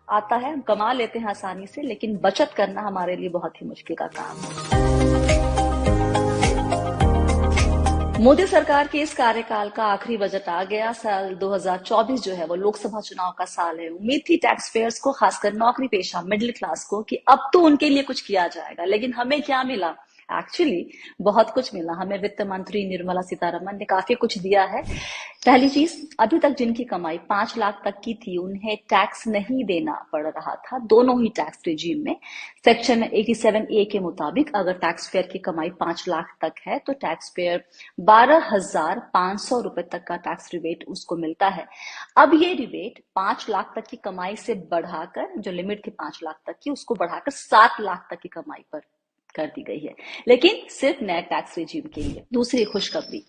आता है, हम कमा लेते हैं आसानी से, लेकिन बचत करना हमारे लिए बहुत ही मुश्किल का काम है। मोदी सरकार के इस कार्यकाल का आखिरी बजट आ गया। साल 2024 जो है वो लोकसभा चुनाव का साल है। उम्मीद थी टैक्स पेयर्स को, खासकर नौकरी पेशा मिडिल क्लास को, कि अब तो उनके लिए कुछ किया जाएगा, लेकिन हमें क्या मिला? एक्चुअली बहुत कुछ मिला। हमें वित्त मंत्री निर्मला सीतारमन ने काफी कुछ दिया है। पहली चीज, अभी तक जिनकी कमाई 5 लाख तक की थी उन्हें टैक्स नहीं देना पड़ रहा था, दोनों ही टैक्स रिजीम में। सेक्शन 87A के मुताबिक अगर टैक्स पेयर की कमाई 5 लाख तक है तो टैक्स पेयर 12,500 रुपए तक का टैक्स रिबेट उसको मिलता है। अब ये रिबेट 5 लाख तक की कमाई से बढ़ाकर, जो लिमिट थी 5 लाख तक की, उसको बढ़ाकर 7 लाख तक की कमाई पर कर दी गई है, लेकिन सिर्फ नए टैक्स रेजिम के लिए। दूसरी खुशखबरी,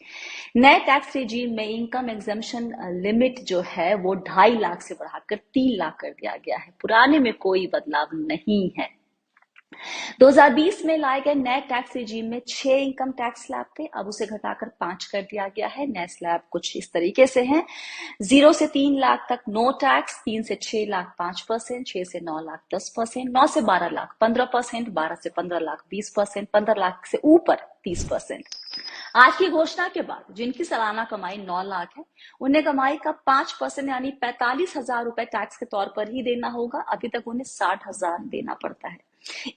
नए टैक्स रेजिम में इनकम एग्जेम्पशन लिमिट जो है वो 2.5 लाख से बढ़ाकर 3 लाख कर दिया गया है। पुराने में कोई बदलाव नहीं है। 2020 में लाए गए नए टैक्स रेजिम में 6 इनकम टैक्स स्लैब थे, अब उसे घटाकर 5 कर दिया गया है। नए स्लैब कुछ इस तरीके से हैं: 0 से 3 लाख तक नो टैक्स, 3 से 6 लाख 5%, 6 से 9 लाख 10%, 9 से 12 लाख 15%, 12 से 15 लाख 20%, 15 लाख से ऊपर 30%। आज की घोषणा के बाद जिनकी सालाना कमाई 9 लाख है उन्हें कमाई का 5% यानी 45,000 रुपए टैक्स के तौर पर ही देना होगा। अभी तक उन्हें 60,000 देना पड़ता है।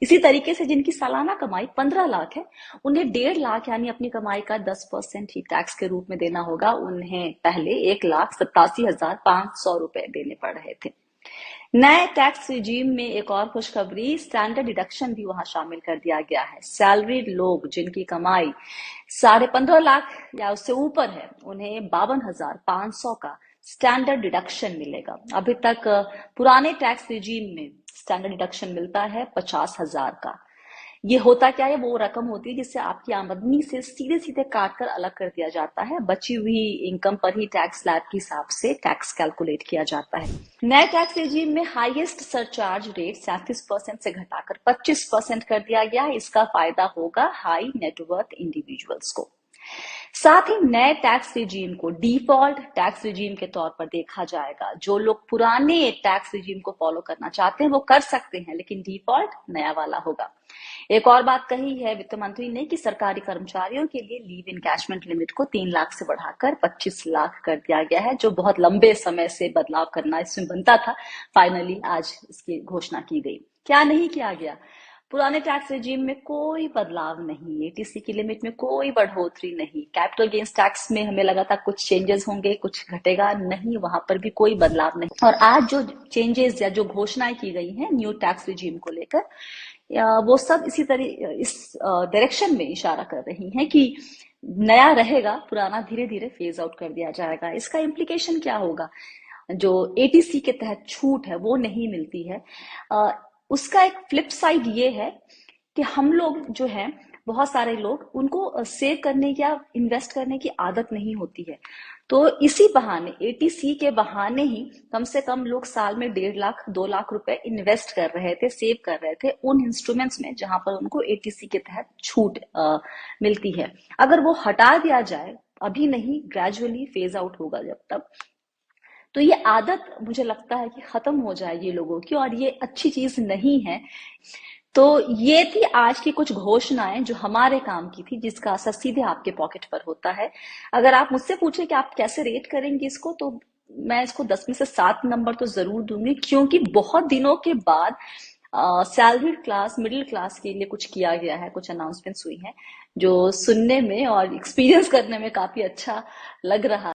इसी तरीके से जिनकी सालाना कमाई 15 लाख है उन्हें 1.5 लाख यानी अपनी कमाई का 10% ही टैक्स के रूप में देना होगा। उन्हें पहले 1,87,500 रुपए देने पड़ रहे थे। नए टैक्स रिजीम में एक और खुशखबरी, स्टैंडर्ड डिडक्शन भी वहां शामिल कर दिया गया है। सैलरीड लोग जिनकी कमाई 15.5 लाख या उससे ऊपर है उन्हें 52,500 का स्टैंडर्ड डिडक्शन मिलेगा। अभी तक पुराने टैक्स रिजीम में स्टैंडर्ड डिडक्शन मिलता है 50,000 का। ये होता क्या है? वो रकम होती है जिससे आपकी आमदनी से सीधे सीधे काट कर अलग कर दिया जाता है। बची हुई इनकम पर ही टैक्स स्लैब के हिसाब से टैक्स कैलकुलेट किया जाता है। नए टैक्स रेजिम में हाईएस्ट सरचार्ज रेट 37% से घटाकर 25% कर दिया गया है। इसका फायदा होगा हाई नेटवर्थ इंडिविजुअल्स को। साथ ही नए टैक्स रिजीम को डिफॉल्ट टैक्स रिजीम के तौर पर देखा जाएगा। जो लोग पुराने टैक्स रिजीम को फॉलो करना चाहते हैं वो कर सकते हैं, लेकिन डिफॉल्ट नया वाला होगा। एक और बात कही है वित्त मंत्री ने कि सरकारी कर्मचारियों के लिए लीव इनकैशमेंट लिमिट को 3 लाख से बढ़ाकर 25 लाख कर दिया गया है, जो बहुत लंबे समय से बदलाव करना इसमें बनता था। फाइनली आज इसकी घोषणा की गई। क्या नहीं किया गया? पुराने टैक्स रेजिम में कोई बदलाव नहीं, एटीसी की लिमिट में कोई बढ़ोतरी नहीं, कैपिटल गेन्स टैक्स में हमें लगा था कुछ चेंजेस होंगे, कुछ घटेगा, नहीं, वहां पर भी कोई बदलाव नहीं। और आज जो चेंजेस या जो घोषणाएं की गई हैं न्यू टैक्स रेजिम को लेकर, वो सब इस डायरेक्शन में इशारा कर रही हैं कि नया रहेगा, पुराना धीरे धीरे फेज आउट कर दिया जाएगा। इसका इम्प्लीकेशन क्या होगा? जो एटीसी के तहत छूट है वो नहीं मिलती है। उसका एक फ्लिप साइड ये है कि हम लोग जो है, बहुत सारे लोग, उनको सेव करने या इन्वेस्ट करने की आदत नहीं होती है। तो इसी बहाने, एटीसी के बहाने ही कम से कम लोग साल में 1.5 लाख 2 लाख रुपए इन्वेस्ट कर रहे थे, सेव कर रहे थे उन इंस्ट्रूमेंट्स में जहां पर उनको एटीसी के तहत छूट मिलती है। अगर वो हटा दिया जाए, अभी नहीं, ग्रेजुअली फेज आउट होगा जब तक, तो ये आदत मुझे लगता है कि खत्म हो जाएगी लोगों की, और ये अच्छी चीज नहीं है। तो ये थी आज की कुछ घोषणाएं जो हमारे काम की थी, जिसका असर सीधे आपके पॉकेट पर होता है। अगर आप मुझसे पूछे कि आप कैसे रेट करेंगे इसको, तो मैं इसको 10 में से 7 नंबर तो जरूर दूंगी, क्योंकि बहुत दिनों के बाद सैलरीड क्लास, मिडिल क्लास के लिए कुछ किया गया है, कुछ अनाउंसमेंट्स हुई हैं जो सुनने में और एक्सपीरियंस करने में काफी अच्छा लग रहा